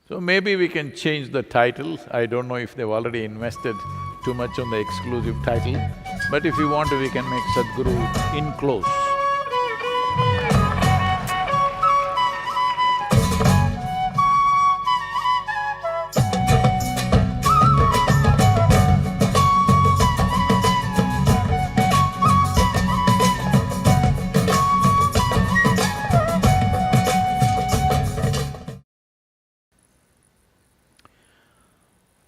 So maybe we can change the title. I don't know if they've already invested too much on the exclusive title, but if you want to, we can make Sadhguru in close.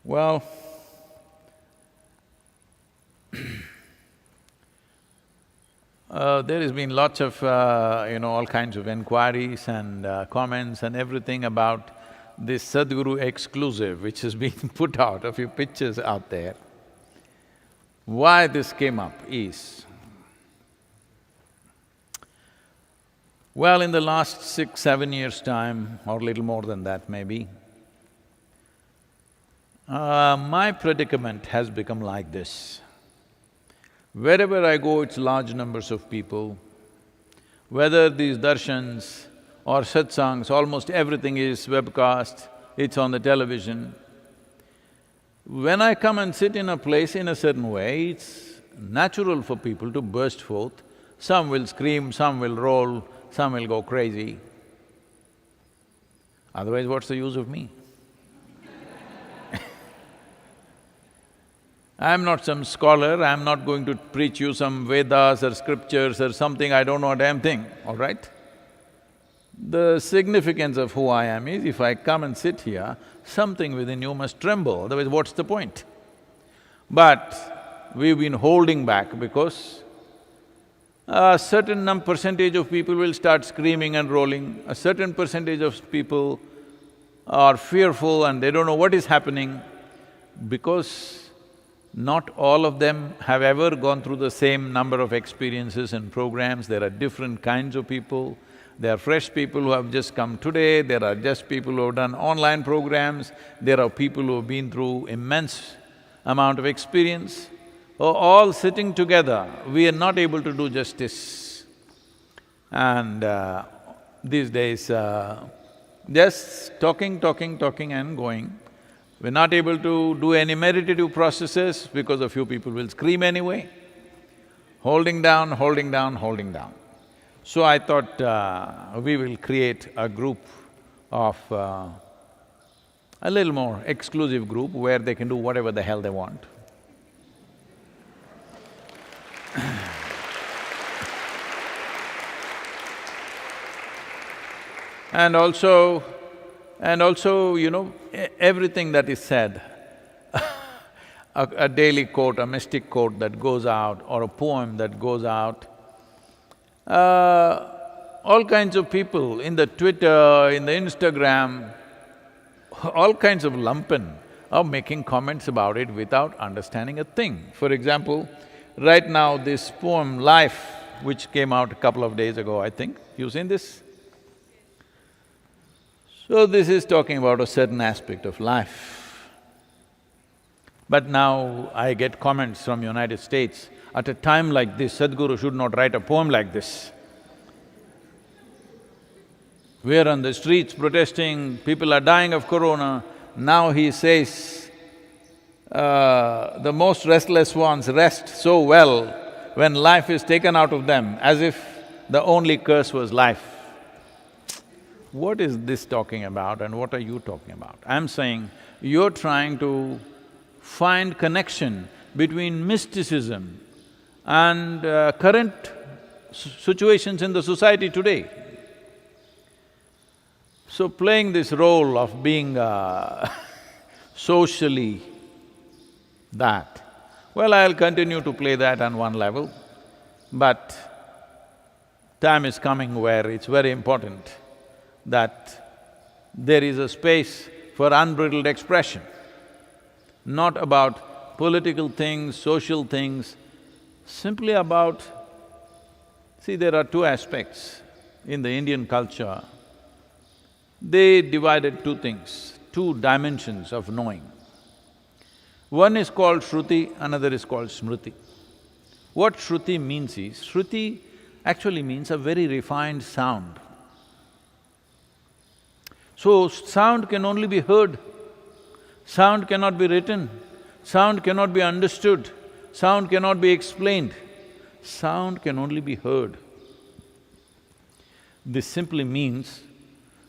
Well, there has been lots of, all kinds of inquiries and comments and everything about this Sadhguru exclusive which has been put out, a few pictures out there. Why this came up is, well, in the last 6-7 years' time, or little more than that maybe, my predicament has become like this. Wherever I go, it's large numbers of people. Whether these darshans or satsangs, almost everything is webcast, it's on the television. When I come and sit in a place in a certain way, it's natural for people to burst forth. Some will scream, some will roll, some will go crazy. Otherwise, what's the use of me? I'm not some scholar, I'm not going to preach you some Vedas or scriptures or something, I don't know a damn thing, all right? The significance of who I am is, if I come and sit here, something within you must tremble, otherwise what's the point? But we've been holding back because a certain percentage of people will start screaming and rolling, a certain percentage of people are fearful and they don't know what is happening because not all of them have ever gone through the same number of experiences and programs. There are different kinds of people. There are fresh people who have just come today, there are just people who have done online programs, there are people who have been through immense amount of experience. All sitting together, we are not able to do justice. And these days, just talking and going. We're not able to do any meditative processes because a few people will scream anyway. Holding down. So I thought we will create a group of… a little more exclusive group where they can do whatever the hell they want. And also, everything that is said, a daily quote, a mystic quote that goes out or a poem that goes out, all kinds of people in the Twitter, in the Instagram, all kinds of lumpen are making comments about it without understanding a thing. For example, right now this poem, Life, which came out a couple of days ago, I think, you've seen this? So this is talking about a certain aspect of life. But now I get comments from United States, at a time like this, Sadhguru should not write a poem like this. We are on the streets protesting, people are dying of corona, now he says, the most restless ones rest so well when life is taken out of them, as if the only curse was life. What is this talking about and what are you talking about? I'm saying, you're trying to find connection between mysticism and current situations in the society today. So playing this role of being socially that, well, I'll continue to play that on one level, but time is coming where it's very important that there is a space for unbridled expression, not about political things, social things, simply about… See, there are two aspects in the Indian culture. They divided two things, two dimensions of knowing. One is called Shruti, another is called Smriti. What Shruti means is, Shruti actually means a very refined sound. So, sound can only be heard, sound cannot be written, sound cannot be understood, sound cannot be explained, sound can only be heard. This simply means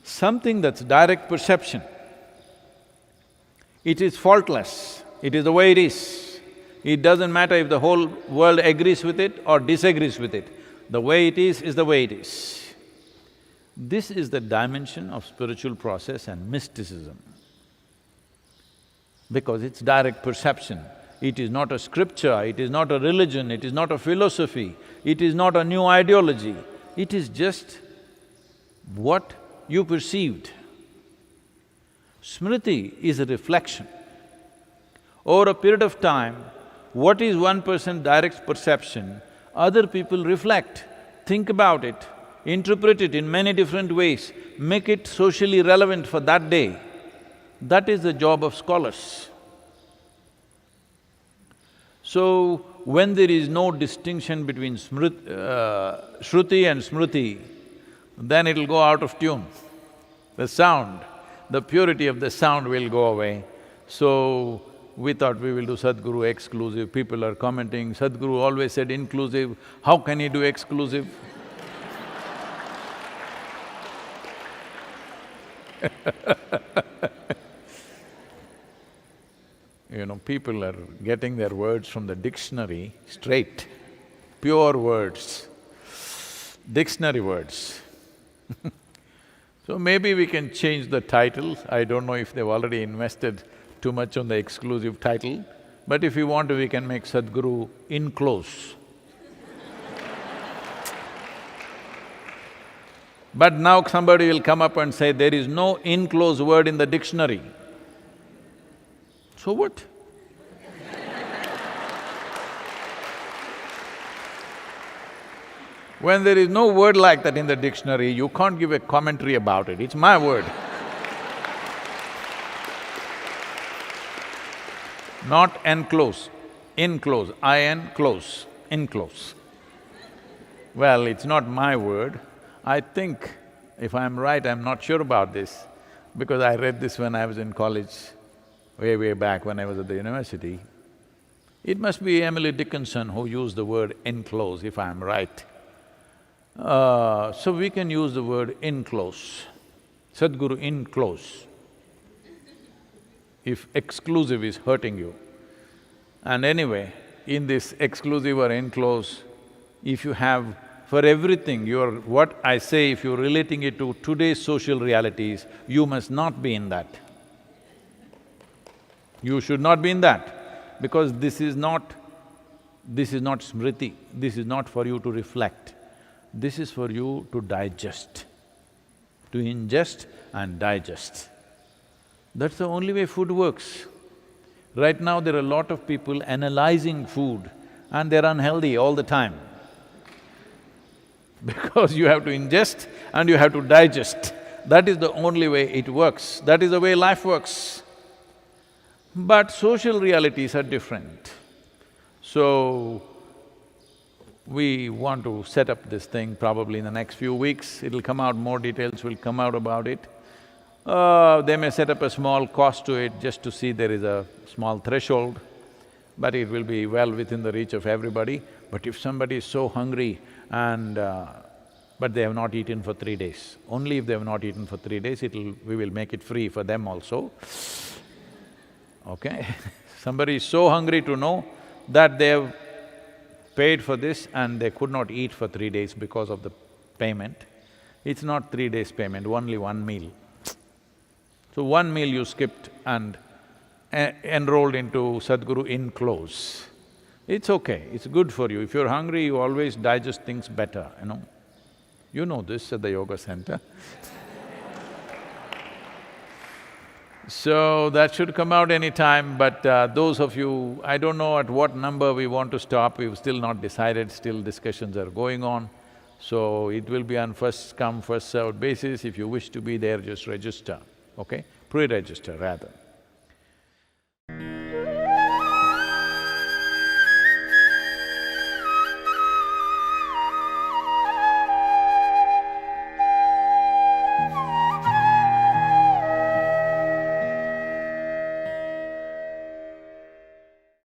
something that's direct perception, it is faultless, it is the way it is. It doesn't matter if the whole world agrees with it or disagrees with it. The way it is the way it is. This is the dimension of spiritual process and mysticism. Because it's direct perception. It is not a scripture, it is not a religion, it is not a philosophy, it is not a new ideology. It is just what you perceived. Smriti is a reflection. Over a period of time, what is one person's direct perception, other people reflect, think about it, interpret it in many different ways, make it socially relevant for that day. That is the job of scholars. So, when there is no distinction between Shruti and Smriti, then it'll go out of tune. The sound, the purity of the sound will go away. So, we thought we will do Sadhguru exclusive. People are commenting, Sadhguru always said inclusive, how can he do exclusive? You know, people are getting their words from the dictionary straight, pure words, dictionary words. So maybe we can change the title. I don't know if they've already invested too much on the exclusive title, but if you want to, we can make Sadhguru in close. But now somebody will come up and say, there is no in close word in the dictionary. So what? When there is no word like that in the dictionary, you can't give a commentary about it, it's my word. Not enclose, inclose, I-N close, enclose. Well, it's not my word. I think, if I'm right, I'm not sure about this, because I read this when I was in college, way back when I was at the university. It must be Emily Dickinson who used the word enclose, if I'm right. So we can use the word enclose, Sadhguru enclose, if exclusive is hurting you. And anyway, in this exclusive or enclose, if you have… for everything, what I say, if you're relating it to today's social realities, you must not be in that. You should not be in that, because this is not smriti, this is not for you to reflect. This is for you to digest, to ingest and digest. That's the only way food works. Right now there are a lot of people analyzing food and they're unhealthy all the time. Because you have to ingest and you have to digest. That is the only way it works, that is the way life works. But social realities are different. So, we want to set up this thing probably in the next few weeks, it'll come out, more details will come out about it. They may set up a small cost to it just to see there is a small threshold, but it will be well within the reach of everybody. But if somebody is so hungry and… but they have not eaten for 3 days, only if they have not eaten for 3 days, we will make it free for them also, okay? Somebody is so hungry to know that they have paid for this and they could not eat for 3 days because of the payment. It's not 3 days payment, only one meal. So one meal you skipped and enrolled into Sadhguru in close. It's okay, it's good for you. If you're hungry, you always digest things better, you know. You know this at the yoga center. So that should come out any time, but those of you… I don't know at what number we want to stop, we've still not decided, still discussions are going on. So it will be on first come, first served basis. If you wish to be there, just register, okay? Pre-register rather.